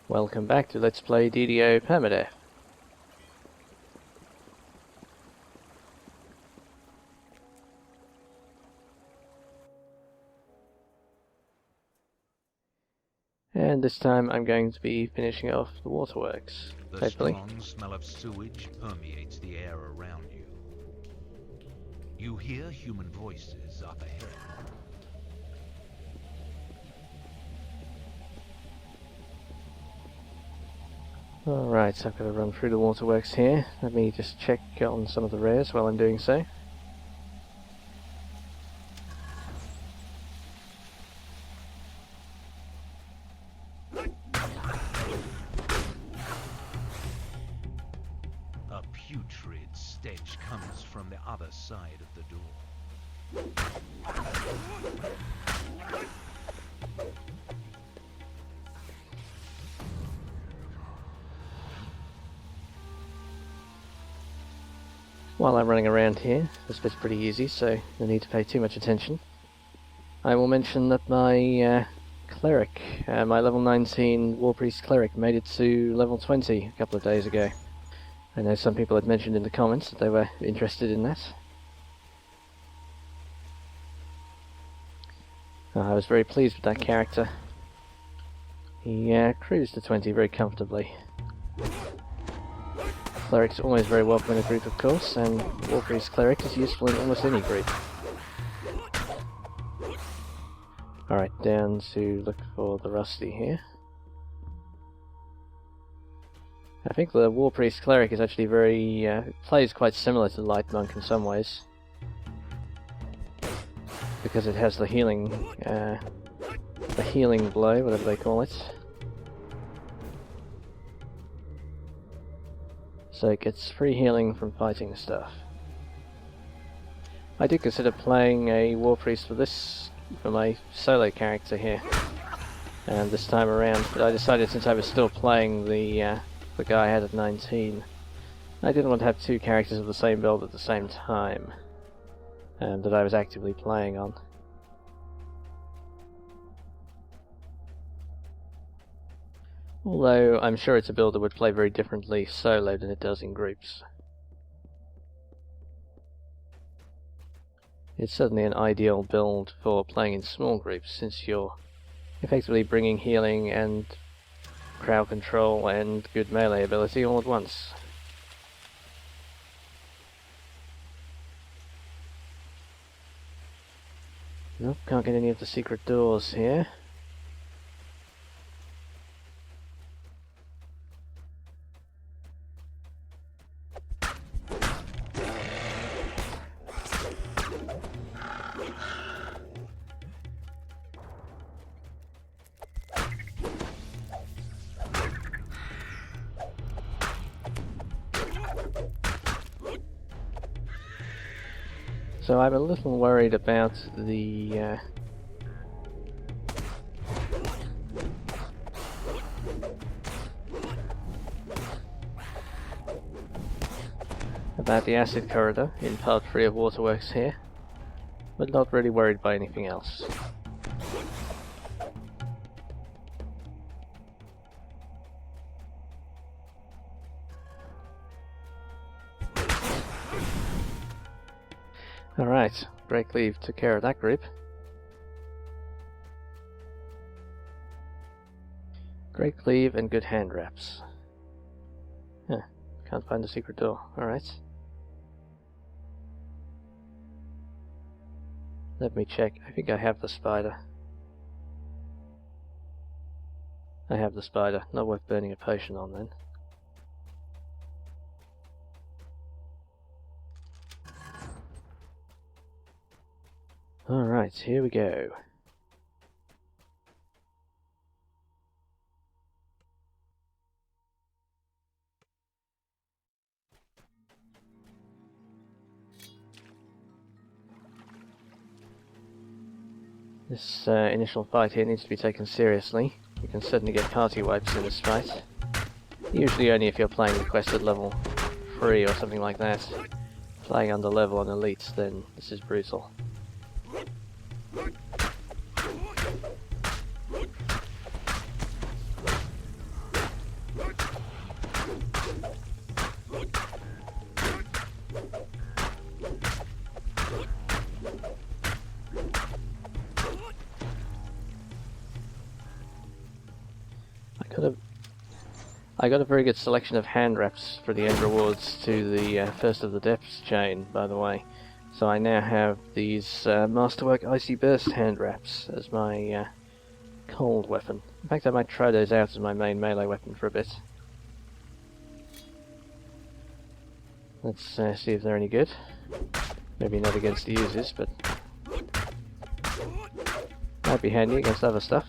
Welcome back to Let's Play DDO Permadeath. And this time I'm going to be finishing off the Waterworks, The hopefully. strong smell of sewage permeates the air around you. You hear human voices up ahead. Alright, so I've got to run through the Waterworks here. Let me just check on some of the rares while I'm doing so. A putrid stench comes from the other side of the door. While I'm running around here, this bit's pretty easy, so no need to pay too much attention. I will mention that my cleric, my level 19 War Priest cleric, made it to level 20 a couple of days ago. I know some people had mentioned in the comments that they were interested in that. I was very pleased with that character. He cruised to 20 very comfortably. Cleric's always very welcome in a group, of course, and War Priest cleric is useful in almost any group. Alright, down to look for the Rusty here. I think the War Priest cleric is actually very plays quite similar to the Light Monk in some ways, because it has the healing blow, whatever they call it. So it gets free healing from fighting stuff. I did consider playing a War Priest for my solo character here, and this time around, but I decided since I was still playing the guy I had at 19, I didn't want to have two characters of the same build at the same time, and that I was actively playing on. Although I'm sure it's a build that would play very differently solo than it does in groups. It's certainly an ideal build for playing in small groups, since you're effectively bringing healing and crowd control and good melee ability all at once. Nope, can't get any of the secret doors here. So I'm a little worried about the acid corridor in part 3 of Waterworks here, but not really worried by anything else. Alright, Great Cleave took care of that group. Great Cleave and good hand wraps. Huh, can't find the secret door. Alright. Let me check. I think I have the spider. I have the spider. Not worth burning a potion on then. Alright, here we go. This initial fight here needs to be taken seriously. You can certainly get party wipes in this fight. Usually only if you're playing requested level 3 or something like that. Playing under level on elites, then this is brutal. I got a very good selection of hand wraps for the end rewards to the First of the Depths chain, by the way. So I now have these Masterwork Icy Burst hand wraps as my cold weapon. In fact, I might try those out as my main melee weapon for a bit. Let's see if they're any good. Maybe not against the users, but might be handy against other stuff.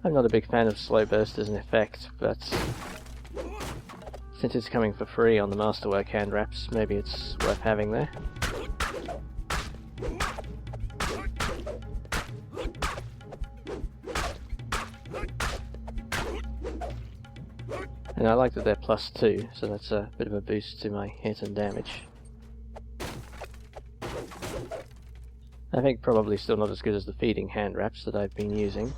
I'm not a big fan of slow burst as an effect, but since it's coming for free on the Masterwork hand wraps, maybe it's worth having there. And I like that they're +2, so that's a bit of a boost to my hit and damage. I think probably still not as good as the feeding hand wraps that I've been using.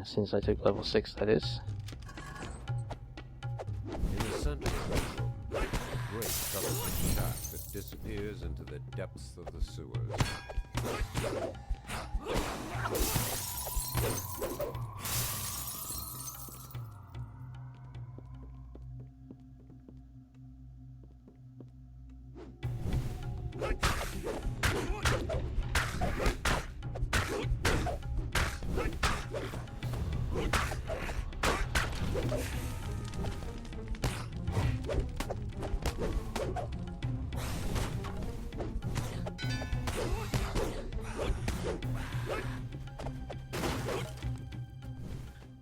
Since I took level 6, that is. In the center of the room, a great submarine shaft that disappears into the depths of the sewers.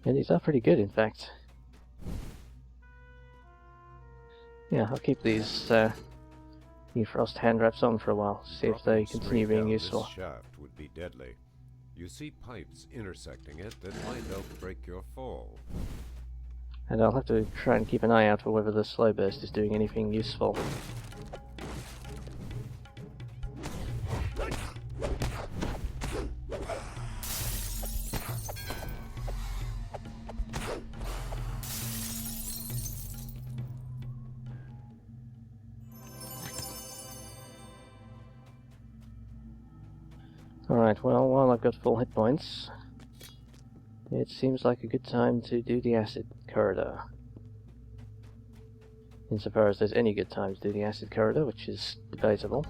And these are pretty good, in fact. Yeah, I'll keep these new frost hand wraps on for a while, see if they continue being useful. This shaft would be deadly. You see pipes intersecting it that might help break your fall. And I'll have to try and keep an eye out for whether the slow burst is doing anything useful. Alright, well, while I've got full hit points, it seems like a good time to do the acid corridor. Insofar as there's any good time to do the acid corridor, which is debatable.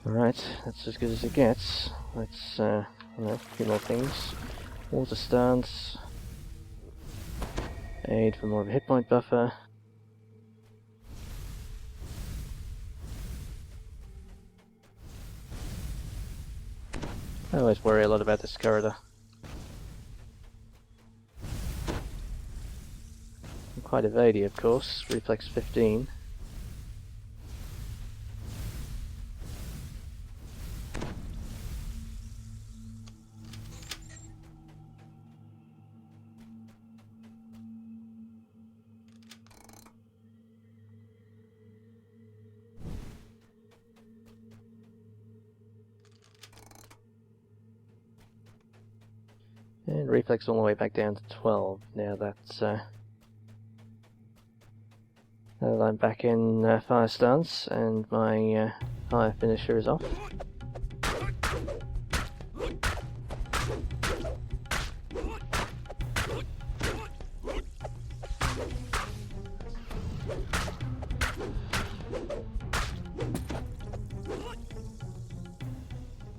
Alright, that's as good as it gets. Let's, a few more things. Water stance. Aid for more of a hit point buffer. I always worry a lot about this corridor. I'm quite evadey, of course. Reflex 15. And reflex all the way back down to 12. Now that I'm back in fire stance and my fire finisher is off.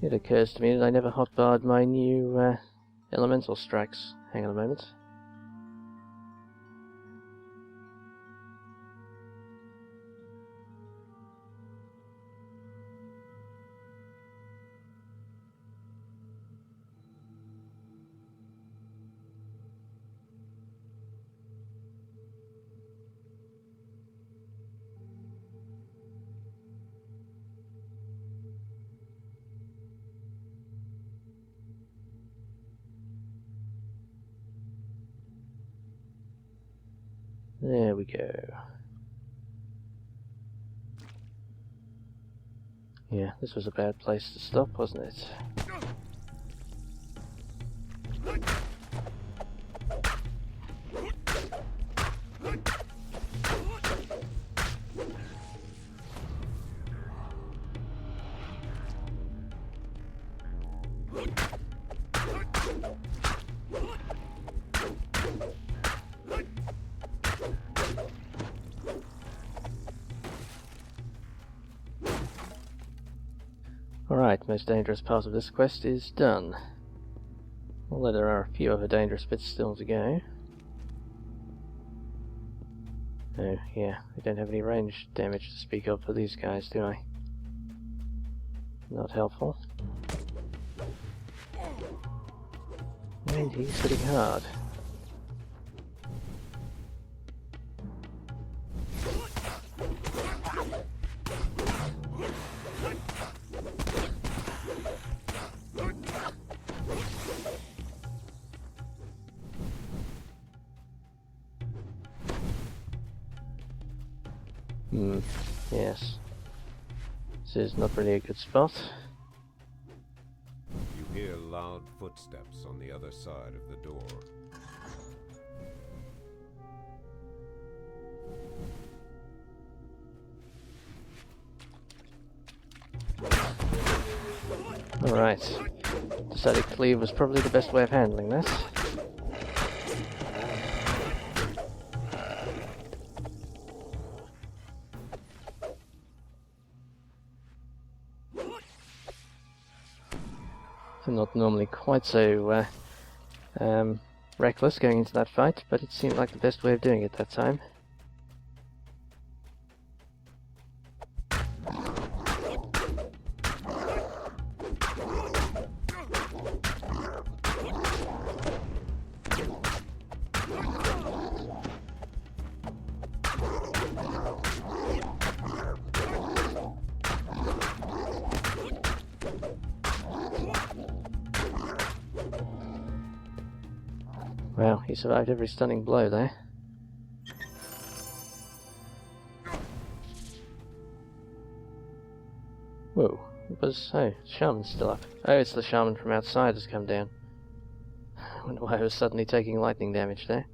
It occurs to me that I never hotbarred my new elemental strikes. Hang on a moment. There we go. Yeah, this was a bad place to stop, wasn't it? Alright, most dangerous part of this quest is done. Although there are a few other dangerous bits still to go. Oh, yeah, I don't have any range damage to speak of for these guys, do I? Not helpful. And he's hitting hard. Yes. This is not really a good spot. You hear loud footsteps on the other side of the door. Alright. Decided cleave was probably the best way of handling this. I'm not normally quite so reckless going into that fight, but it seemed like the best way of doing it that time. Wow, he survived every stunning blow there. Whoa, it was... oh, Shaman's still up. Oh, it's the Shaman from outside has come down. I wonder why I was suddenly taking lightning damage there.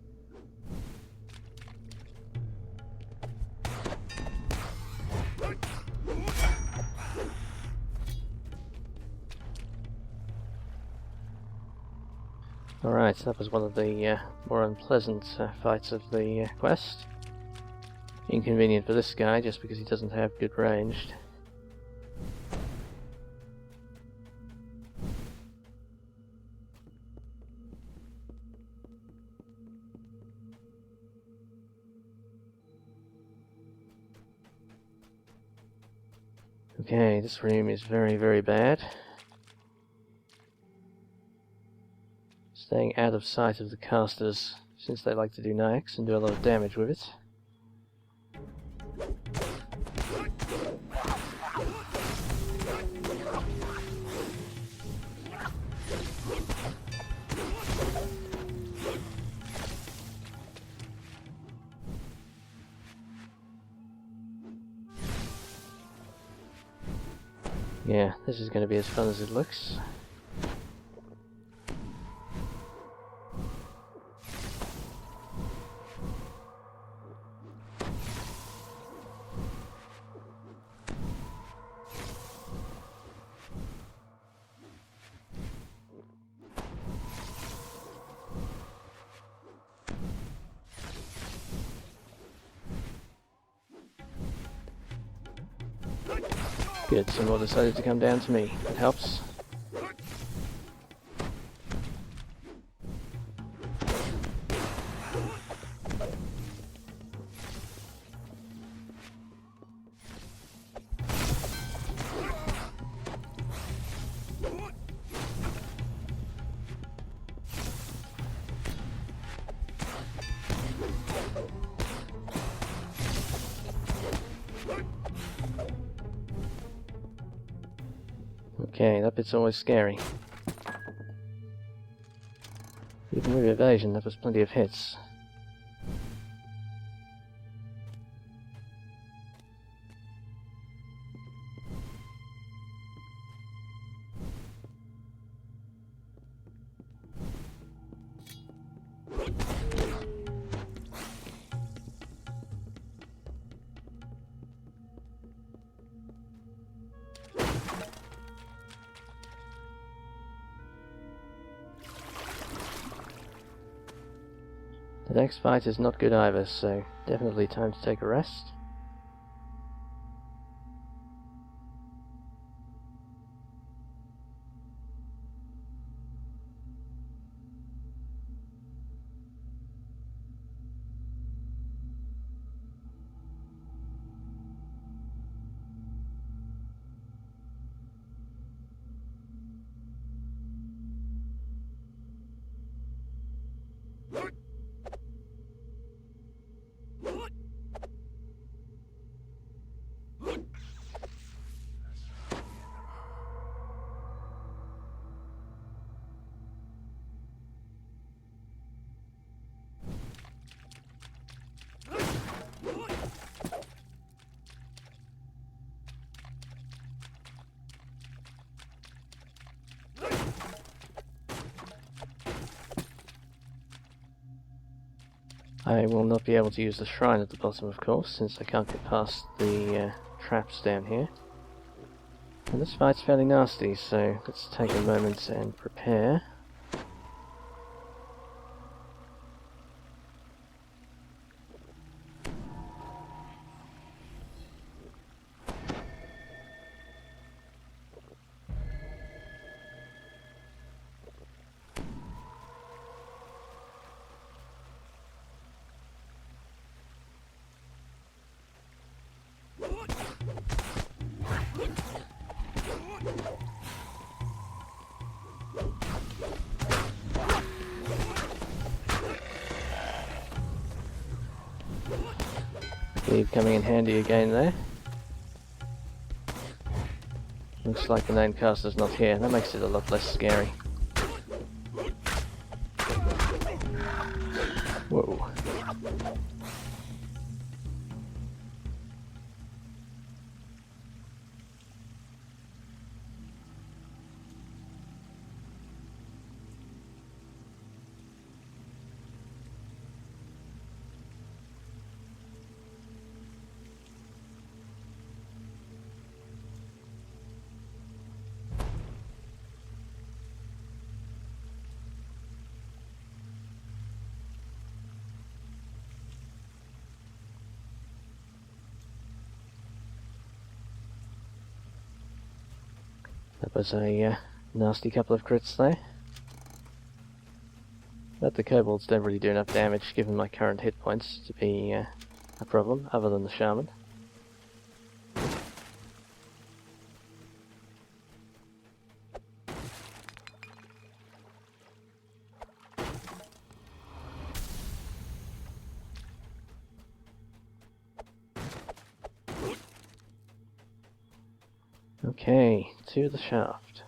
Alright, so that was one of the more unpleasant fights of the quest. Inconvenient for this guy, just because he doesn't have good range. Okay, this room is very, very bad. Staying out of sight of the casters, since they like to do knives and do a lot of damage with it. Yeah, this is going to be as fun as it looks. Good, some more decided to come down to me. That helps. Okay, that bit's always scary. Even with evasion, that was plenty of hits. The next fight is not good either, so definitely time to take a rest. I will not be able to use the shrine at the bottom, of course, since I can't get past the traps down here. And this fight's fairly nasty, so let's take a moment and prepare. Leave coming in handy again there. Looks like the main caster's not here. That makes it a lot less scary. Whoa. That was a nasty couple of crits there. But the kobolds don't really do enough damage given my current hit points to be a problem, other than the shaman. Okay, to the shaft.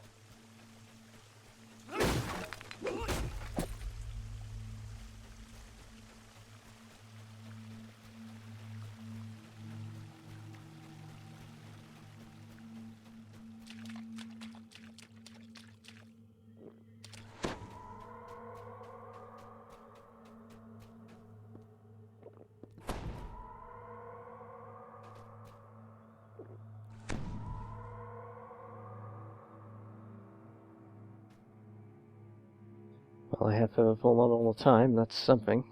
Well, I have Feather Fall on all the time, that's something.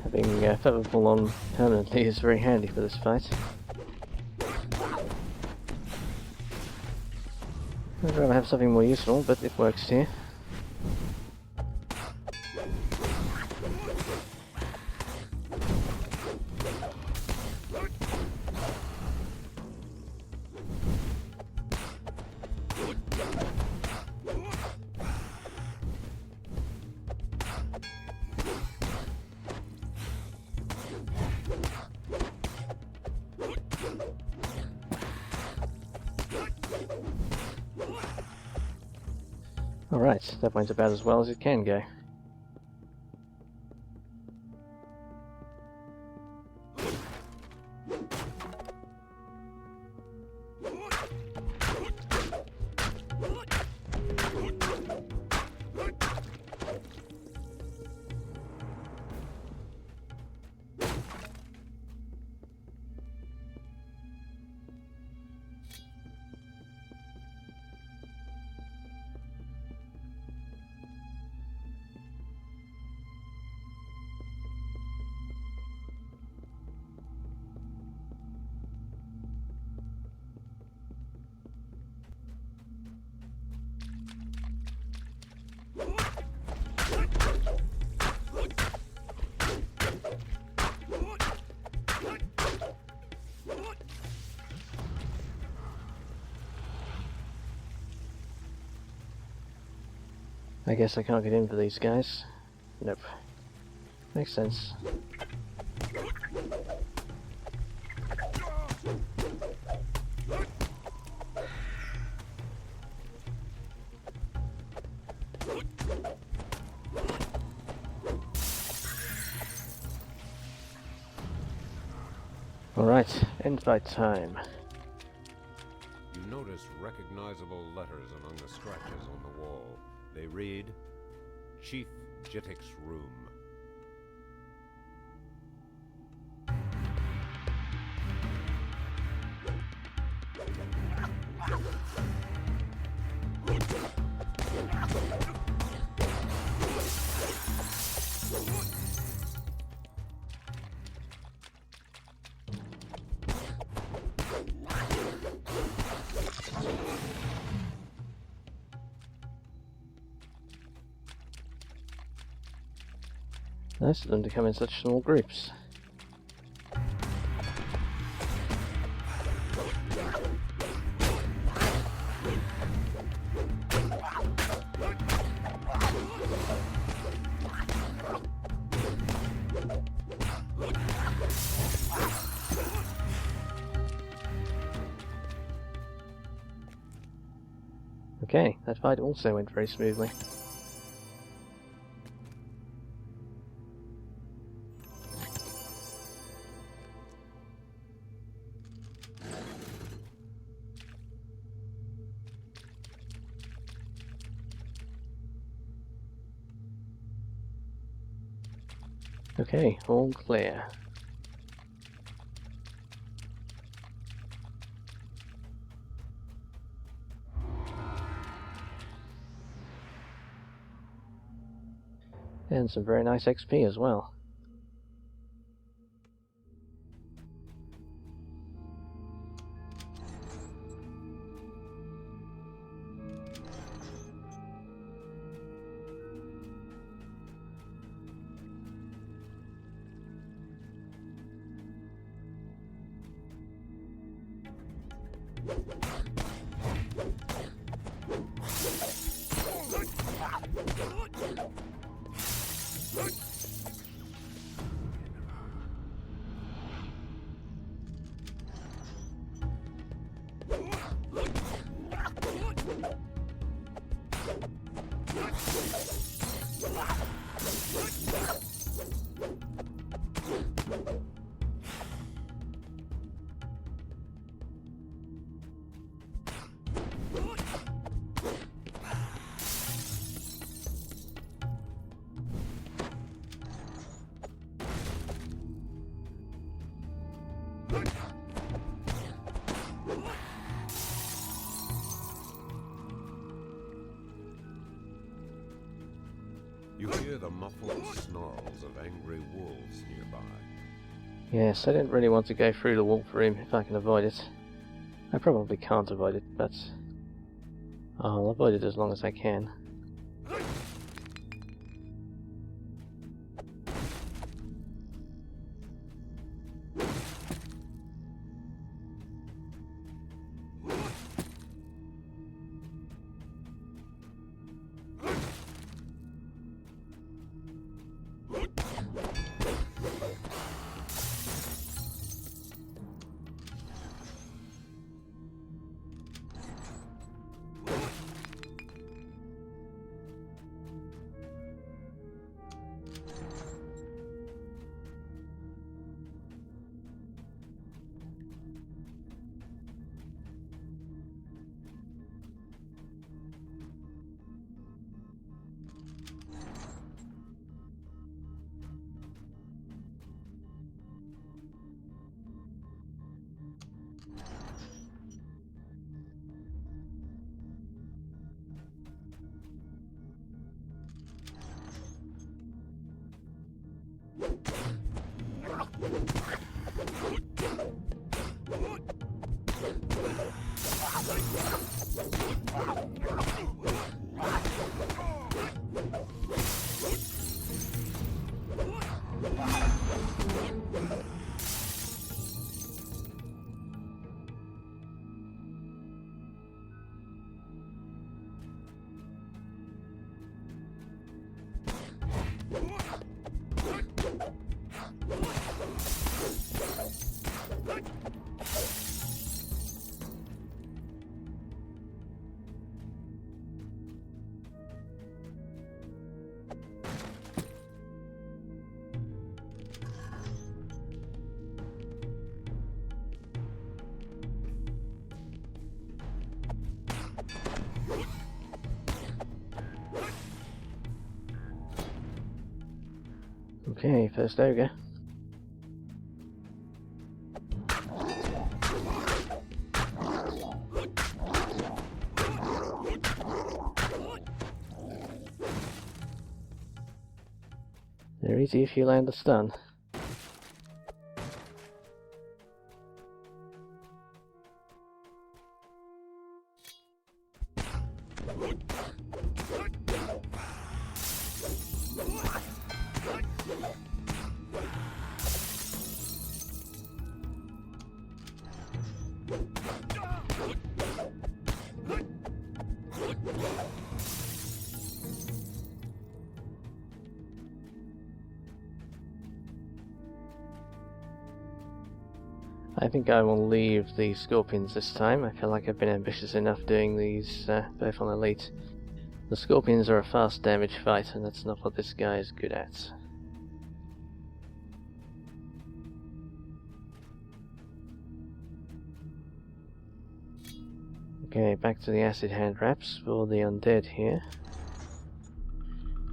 Having Feather Fall on permanently is very handy for this fight. I'd rather have something more useful, but it works here. Alright, that went about as well as it can go. I guess I can't get in for these guys. Nope. Makes sense. Alright, invite time. You notice recognizable letters among the scratches on the wall. They read, Chief Jittick's room. Nice of them to come in such small groups. Okay, that fight also went very smoothly. Okay, all clear. And some very nice XP as well. You hear the muffled snarls of angry wolves nearby. Yes, I didn't really want to go through the wolf room if I can avoid it. I probably can't avoid it, but I'll avoid it as long as I can. Okay, first ogre. They're easy if you land a stun. I think I will leave the scorpions this time. I feel like I've been ambitious enough doing these both on elite. The scorpions are a fast damage fight, and that's not what this guy is good at. Okay, back to the acid hand wraps for the undead here.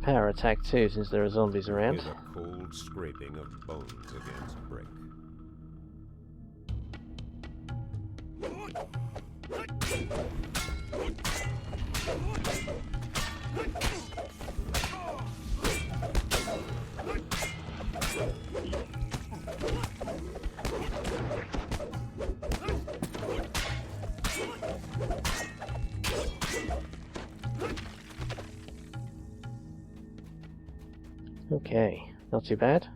Power attack too, since there are zombies around. Hear the cold scraping of bones against brick. Okay, not too bad.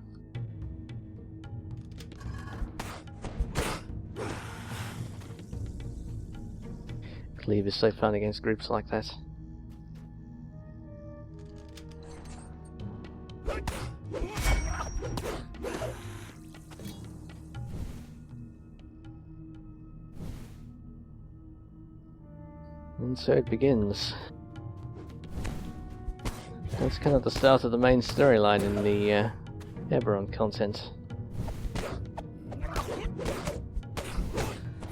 Cleave is so fun against groups like that. And so it begins. That's kind of the start of the main storyline in the Eberron content.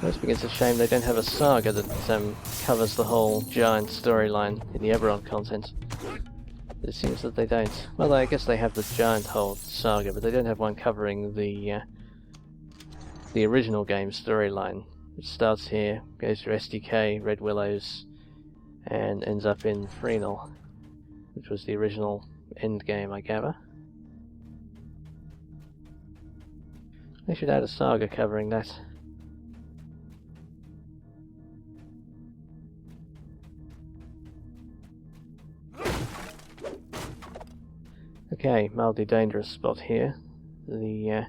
I think it's a shame they don't have a saga that covers the whole giant storyline in the Eberron content. But it seems that they don't. Well, I guess they have the giant whole saga, but they don't have one covering the original game storyline, which starts here, goes through SDK, Red Willows, and ends up in Freenel, which was the original end game, I gather. They should add a saga covering that. Okay, mildly dangerous spot here. This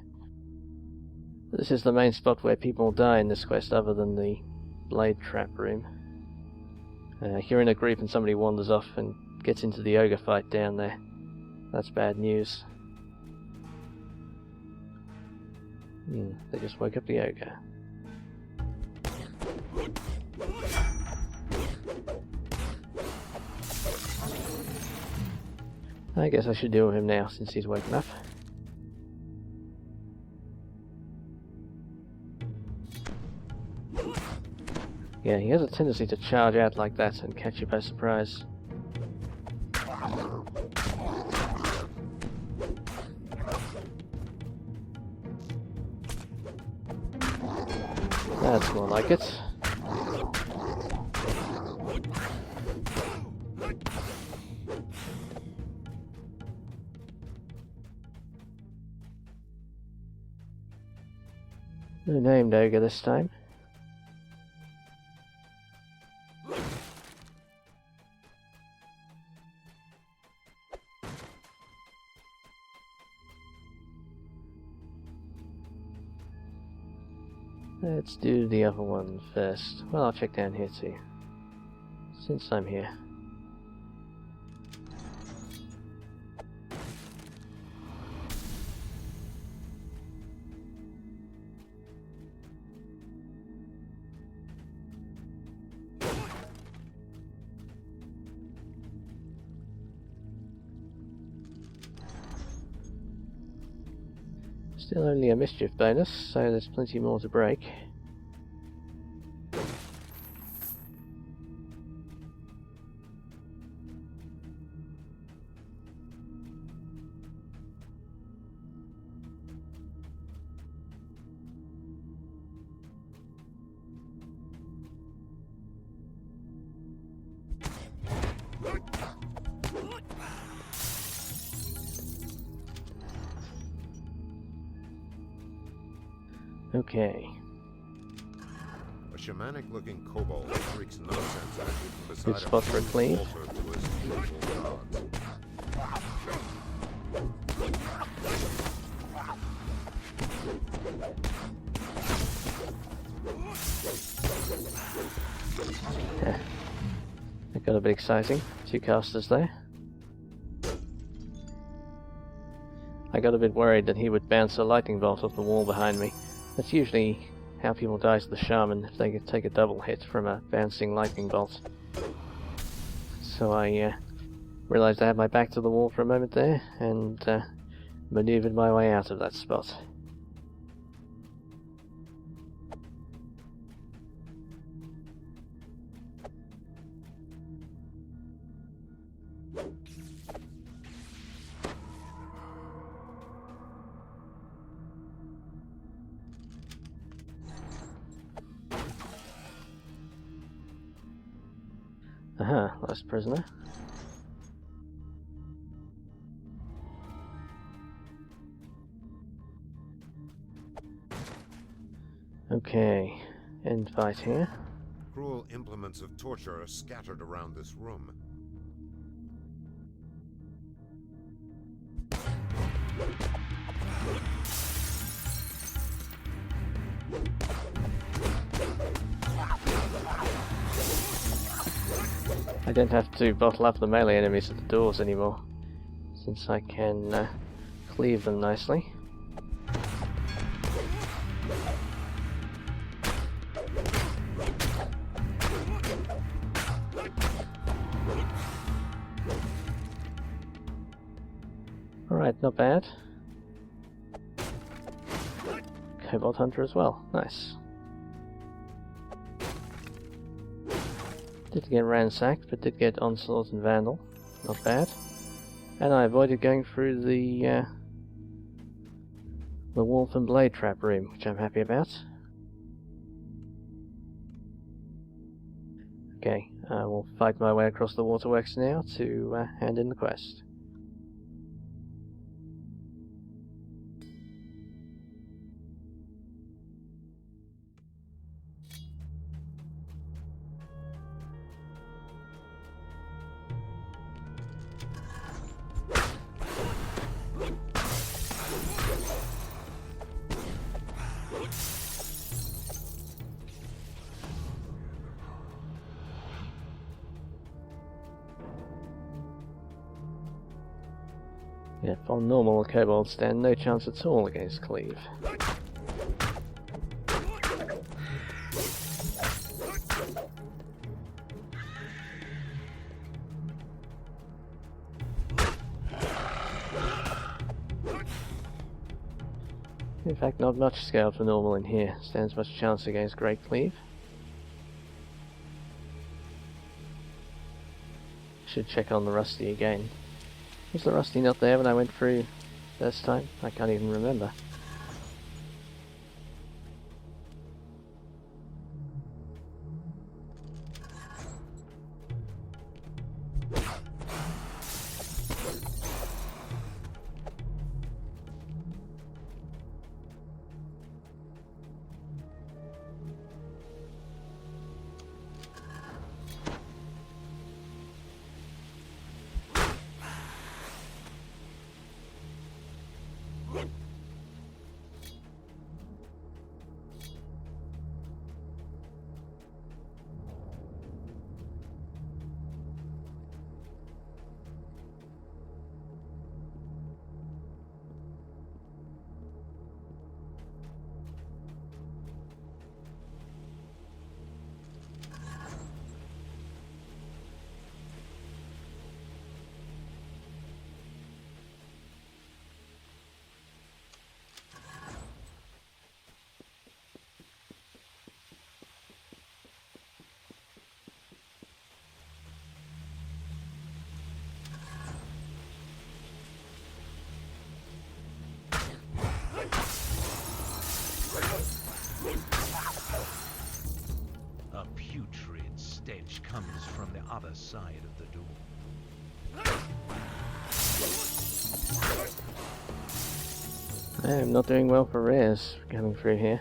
is the main spot where people die in this quest, other than the blade trap room. If you're in a group and somebody wanders off and gets into the ogre fight down there, that's bad news. They just woke up the ogre. I guess I should deal with him now, since he's woken up. Yeah, he has a tendency to charge out like that and catch you by surprise. That's more like it. No named ogre this time. Let's do the other one first. Well, I'll check down here too, since I'm here. Still only a mischief bonus, so there's plenty more to break. Okay. A shamanic-looking kobold freaks nonsense at you from beside Good spot for a cleave. altar to his evil gods. That got a bit exciting. 2 casters there. I got a bit worried that he would bounce a lightning bolt off the wall behind me. That's usually how people die to the shaman, if they could take a double hit from a bouncing lightning bolt. So I realised I had my back to the wall for a moment there, and manoeuvred my way out of that spot. Aha, last prisoner. Okay, end fight here. Cruel implements of torture are scattered around this room. I don't have to bottle up the melee enemies at the doors anymore, since I can cleave them nicely. Alright, not bad. Cobalt Hunter as well, nice. Did get ransacked, but did get Onslaught and Vandal, not bad. And I avoided going through the Wolf and Blade Trap room, which I'm happy about. Okay, I will fight my way across the Waterworks now to hand in the quest. Yep, on normal kobolds stand no chance at all against cleave. In fact, not much scaled for normal in here. Stands much chance against great cleave. Should check on the Rusty again. Was the Rusty not there when I went through this time? I can't even remember. A putrid stench comes from the other side of the door. I am not doing well for rares coming through here.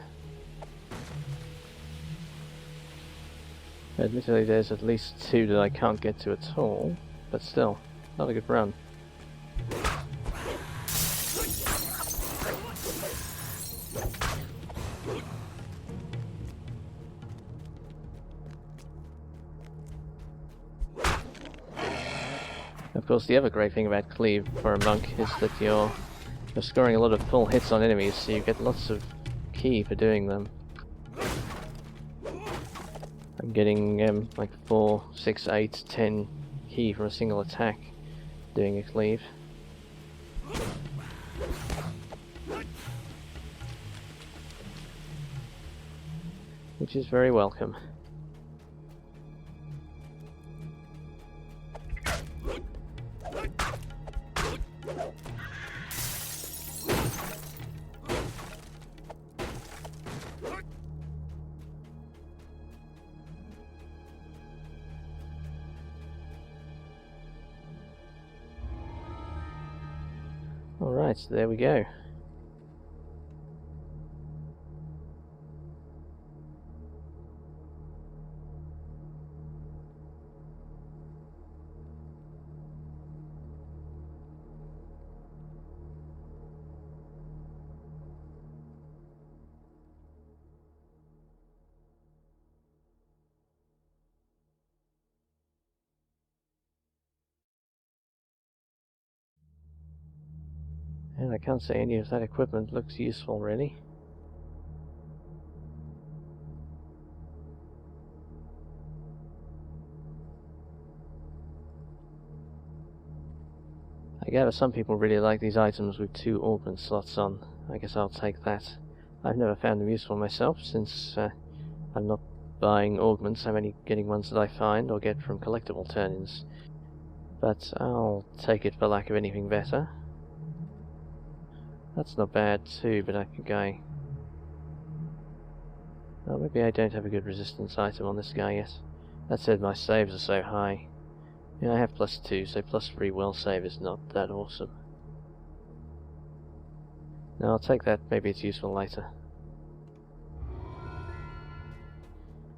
Admittedly there's at least 2 that I can't get to at all, but still, not a good run. Of course, the other great thing about cleave for a monk is that you're scoring a lot of full hits on enemies, so you get lots of ki for doing them. I'm getting like 4, 6, 8, 10 ki from a single attack doing a cleave. Which is very welcome. Alright, so there we go. And I can't say any of that equipment looks useful, really. I gather some people really like these items with 2 augment slots on. I guess I'll take that. I've never found them useful myself, since I'm not buying augments. I'm only getting ones that I find or get from collectible turn-ins. But I'll take it for lack of anything better. That's not bad too, but I think well, maybe I don't have a good resistance item on this guy yet. That said, my saves are so high. Yeah, I have +2, so +3 will save is not that awesome. No, I'll take that, maybe it's useful later.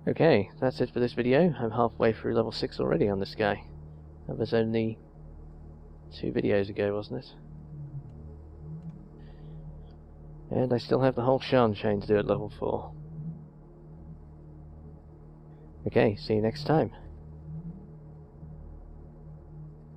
Okay, that's it for this video. I'm halfway through level 6 already on this guy. That was only 2 videos ago, wasn't it? And I still have the whole Shan chain to do at level 4. Okay, see you next time.